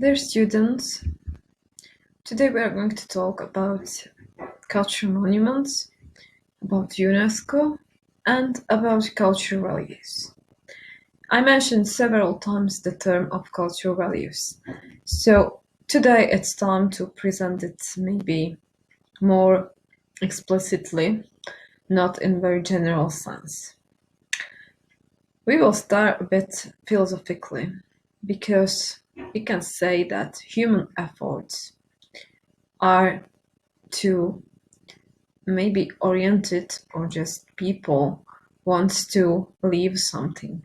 Dear students, today we are going to talk about cultural monuments, about UNESCO, and about cultural values. I mentioned several times the term of cultural values, so today it's time to present it maybe more explicitly, not in very general sense. We will start a bit philosophically, because we can say that human efforts are to maybe oriented or just people wants to leave something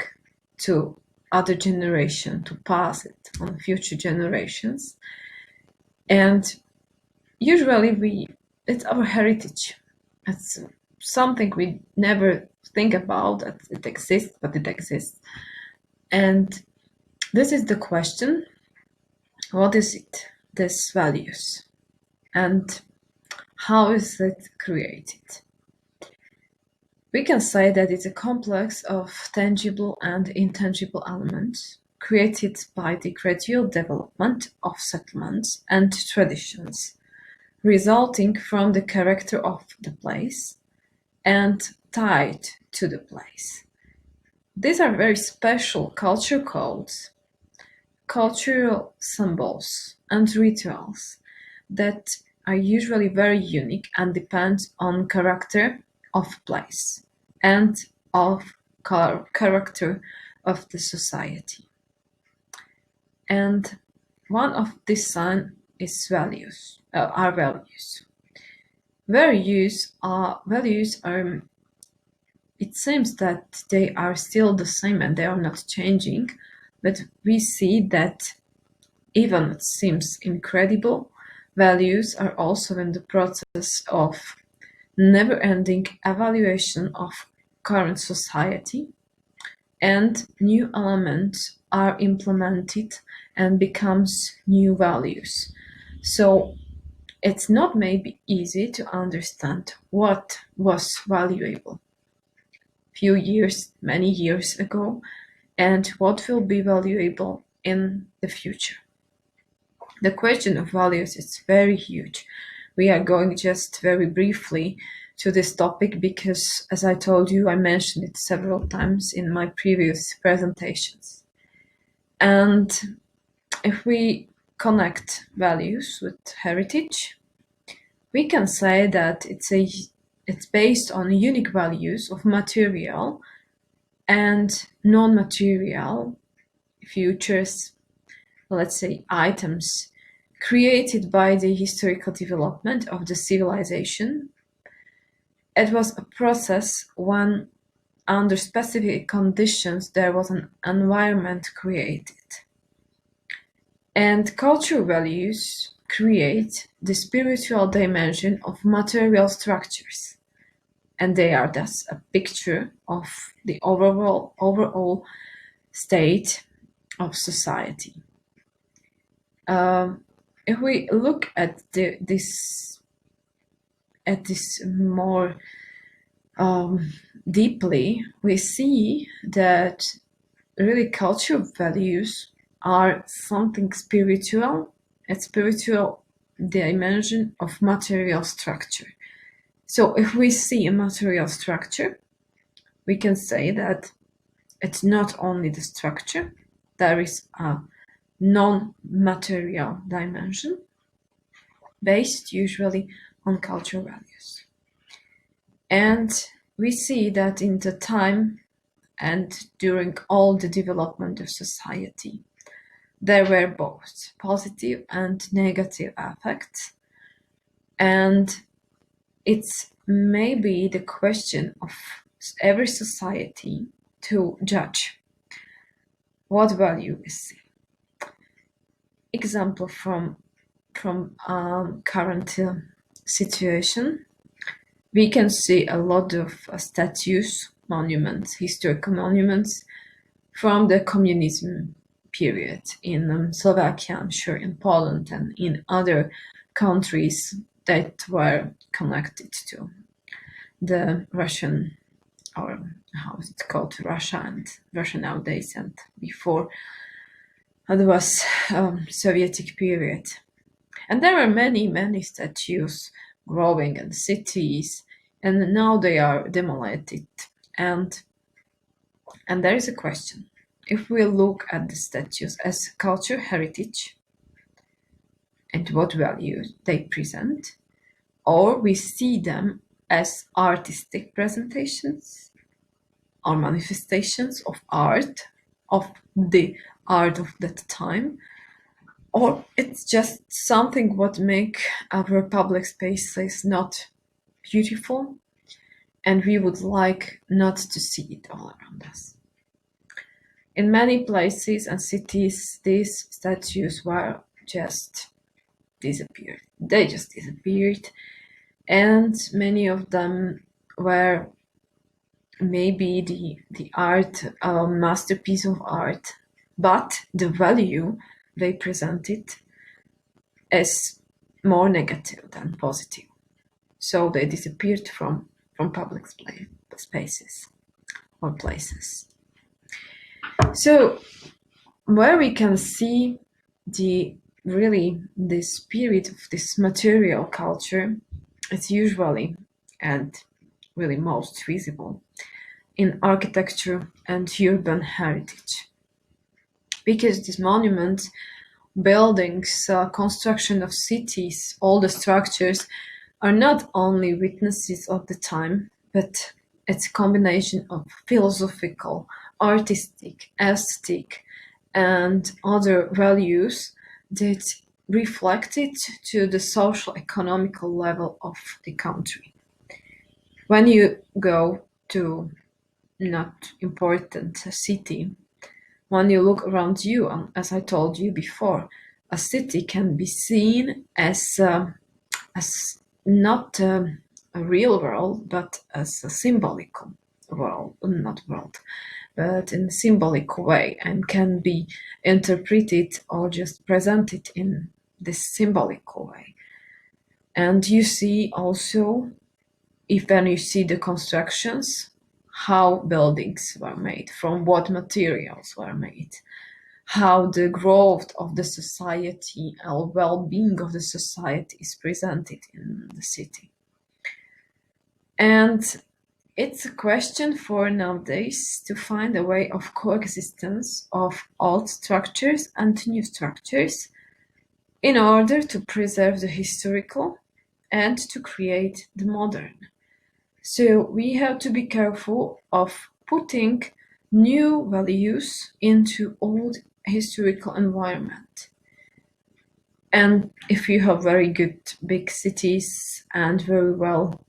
to other generation, to pass it on future generations. And usually it's our heritage. It's something we never think about that it exists, but it exists. And this is the question: what is it, these values, and how is it created? We can say that it's a complex of tangible and intangible elements created by the gradual development of settlements and traditions, resulting from the character of the place and tied to the place. These are very special culture codes, cultural symbols, and rituals that are usually very unique and depend on character of place and of character of the society. And one of this sign is values, are values. Values are, it seems that they are still the same and they are not changing, but we see that even it seems incredible, values are also in the process of never-ending evaluation of current society, and new elements are implemented and becomes new values. So it's not maybe easy to understand what was valuable few years, many years ago, and what will be valuable in the future. The question of values is very huge. We are going just very briefly to this topic because, as I told you, I mentioned it several times in my previous presentations. And if we connect values with heritage, we can say that it's based on unique values of material and non-material futures, let's say items, created by the historical development of the civilization. It was a process when, under specific conditions, there was an environment created. And cultural values create the spiritual dimension of material structures. And they are thus a picture of the overall state of society. If we look at this more deeply, we see that really cultural values are something spiritual, a spiritual dimension of material structure. So if we see a material structure, we can say that it's not only the structure, there is a non-material dimension based usually on cultural values. And we see that in the time and during all the development of society, there were both positive and negative effects. And it's maybe the question of every society to judge what value is seen. Example from current situation, we can see a lot of statues, monuments, historical monuments from the communism period in Slovakia, I'm sure in Poland and in other countries that were connected to the Russian, or how is it called, Russia and Russia nowadays and before. There was Soviet period. And there are many, many statues growing in cities, and now they are demolished. And there is a question. If we look at the statues as cultural heritage and what values they present, or we see them as artistic presentations or manifestations of the art of that time, or it's just something what make our public spaces not beautiful, and we would like not to see it all around us. In many places and cities, these statues were just disappeared. They just disappeared, and many of them were maybe the art, masterpiece of art, but the value they presented is more negative than positive. So they disappeared from public spaces or places. So where we can see the spirit of this material culture, it's usually and really most visible in architecture and urban heritage. Because these monuments, buildings, construction of cities, all the structures are not only witnesses of the time, but it's a combination of philosophical, artistic, aesthetic, and other values that reflected to the social economical level of the country. When you go to not important city, when you look around you, as I told you before, a city can be seen as not a real world, but as a symbolic world, not world, but in a symbolic way, and can be interpreted or just presented in this symbolic way. And you see also, if when you see the constructions, how buildings were made, from what materials were made, how the growth of the society or well-being of the society is presented in the city. And it's a question for nowadays to find a way of coexistence of old structures and new structures in order to preserve the historical and to create the modern. So we have to be careful of putting new values into old historical environment. And if you have very good big cities and very well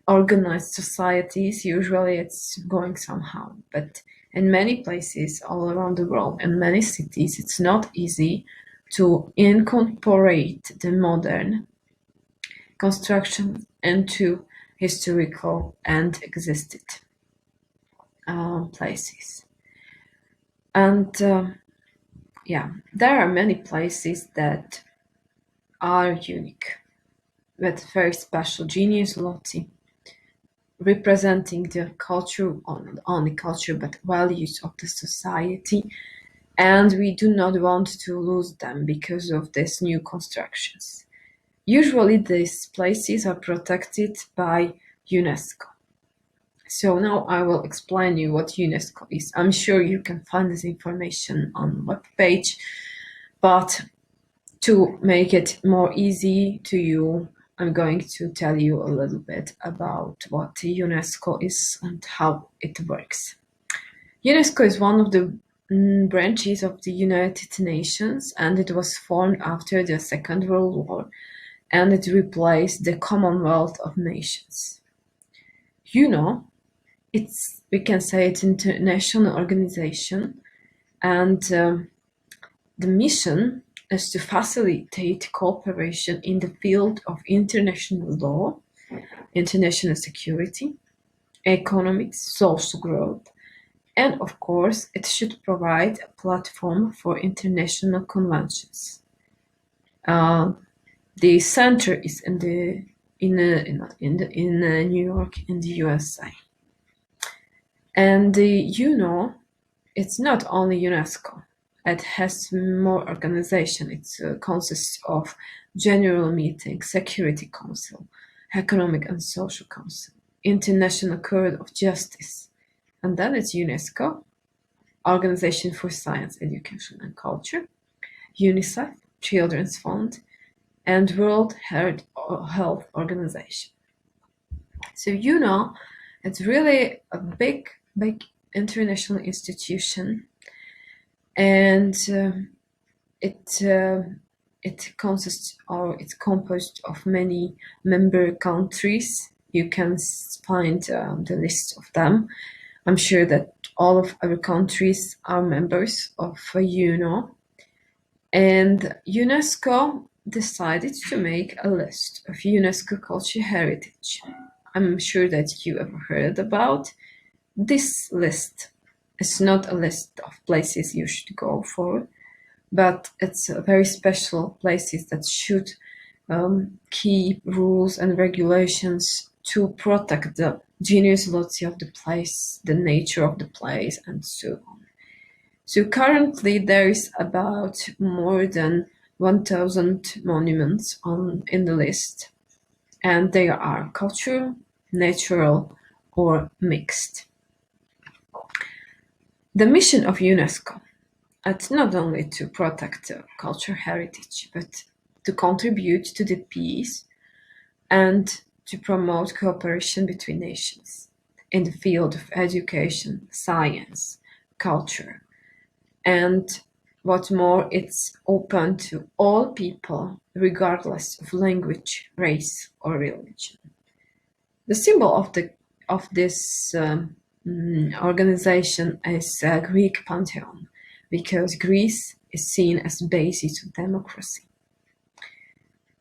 organized societies, usually it's going somehow. But in many places all around the world, in many cities, it's not easy to incorporate the modern construction into historical and existed places. And there are many places that are unique, with very special genius loci, representing the culture, not only culture, but values of the society. And we do not want to lose them because of these new constructions. Usually these places are protected by UNESCO. So now I will explain you what UNESCO is. I'm sure you can find this information on the webpage, but to make it more easy to you, I'm going to tell you a little bit about what UNESCO is and how it works. UNESCO is one of the branches of the United Nations, and it was formed after the Second World War, and it replaced the Commonwealth of Nations. We can say it's an international organization, and the mission is to facilitate cooperation in the field of international law, international security, economics, social growth, and of course, it should provide a platform for international conventions. The center is in New York, in the USA. And it's not only UNESCO. It has more organization. It consists of general meeting, security council, economic and social council, international court of justice, and then it's UNESCO, Organization for Science, Education and Culture, UNICEF, Children's Fund, and World Health Organization. So it's really a big international institution, and it's composed of many member countries. You can find the list of them. I'm sure that all of our countries are members of UNO, and UNESCO decided to make a list of UNESCO cultural heritage. I'm sure that you ever heard about this list. It's not a list of places you should go for, but it's very special places that should keep rules and regulations to protect the genuinity of the place, the nature of the place, and so on. So currently there is about more than 1,000 monuments in the list, and they are cultural, natural, or mixed. The mission of UNESCO is not only to protect cultural heritage, but to contribute to the peace and to promote cooperation between nations in the field of education, science, culture, and what's more, it's open to all people, regardless of language, race, or religion. The symbol of this organization is a Greek pantheon, because Greece is seen as basis of democracy.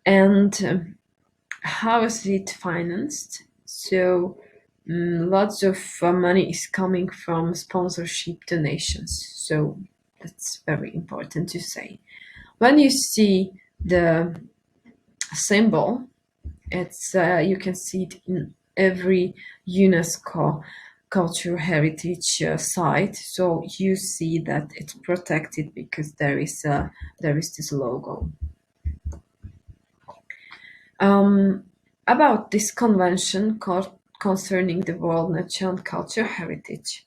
And how is it financed? So lots of money is coming from sponsorship donations. So that's very important to say. When you see the symbol, it's you can see it in every UNESCO cultural heritage site. So you see that it's protected because there is this logo. About this convention concerning the World Natural and Cultural Heritage,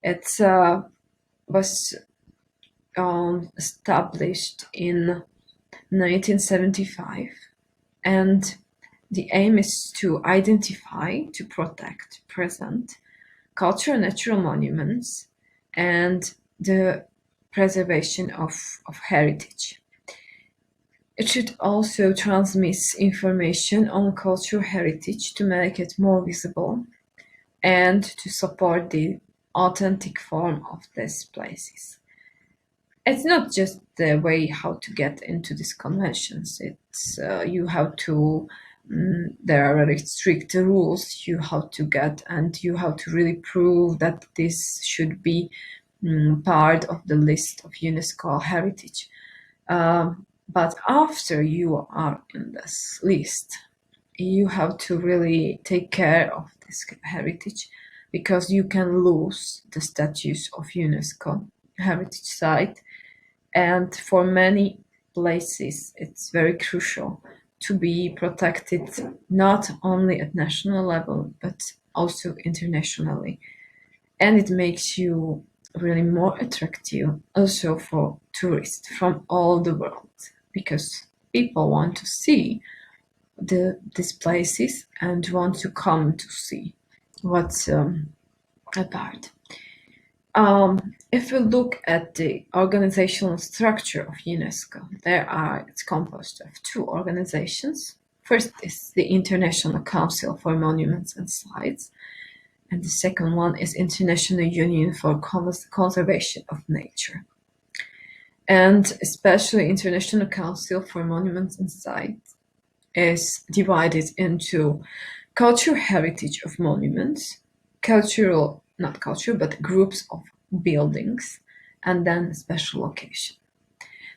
it was established in 1975, and the aim is to identify, to protect, present cultural and natural monuments and the preservation of heritage. It should also transmit information on cultural heritage to make it more visible and to support the authentic form of these places. It's not just the way how to get into these conventions. It's you have to. There are very strict rules you have to get, and you have to really prove that this should be part of the list of UNESCO heritage. But after you are in this list, you have to really take care of this heritage, because you can lose the status of UNESCO heritage site. And for many places, it's very crucial to be protected not only at national level, but also internationally. And it makes you really more attractive also for tourists from all the world, because people want to see these places and want to come to see what's about. If we look at the organizational structure of UNESCO, it's composed of two organizations. First is the International Council for Monuments and Sites, and the second one is International Union for Conservation of Nature. And especially International Council for Monuments and Sites is divided into cultural heritage of monuments, but groups of buildings, and then special location.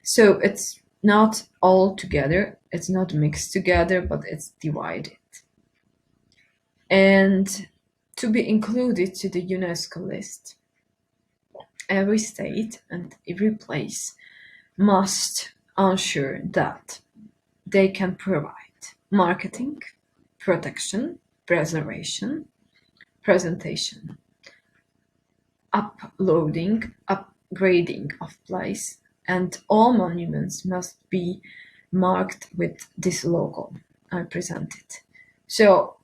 So it's not all together, it's not mixed together, but it's divided. And to be included to the UNESCO list, every state and every place must ensure that they can provide marketing, protection, preservation, presentation, uploading, upgrading of place, and all monuments must be marked with this logo I presented. So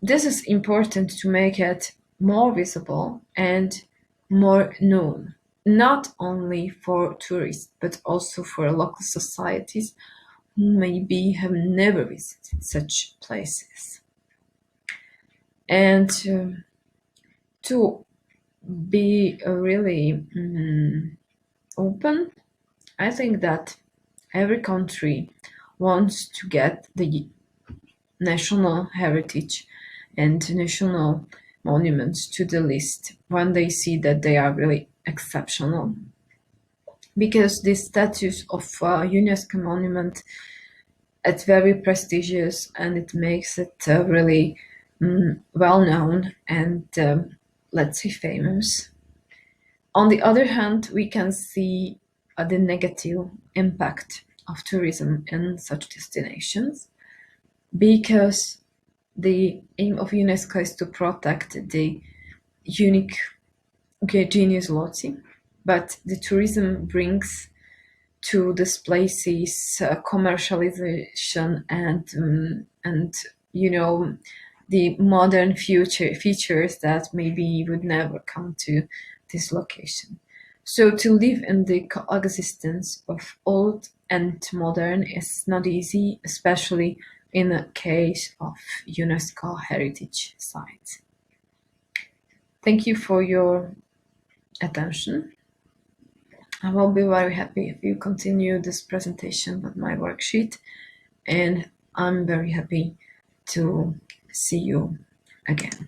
this is important to make it more visible and more known, not only for tourists, but also for local societies who maybe have never visited such places. And to be really open, I think that every country wants to get the national heritage and national monuments to the list when they see that they are really exceptional. Because the status of UNESCO monument, it's very prestigious and it makes it really well known and let's say famous. On the other hand, we can see the negative impact of tourism in such destinations because the aim of UNESCO is to protect the unique genius loci, but the tourism brings to these places commercialization and the modern future features that maybe would never come to this location. So to live in the coexistence of old and modern is not easy, especially in the case of UNESCO heritage sites. Thank you for your attention. I will be very happy if you continue this presentation with my worksheet, and I'm very happy to see you again.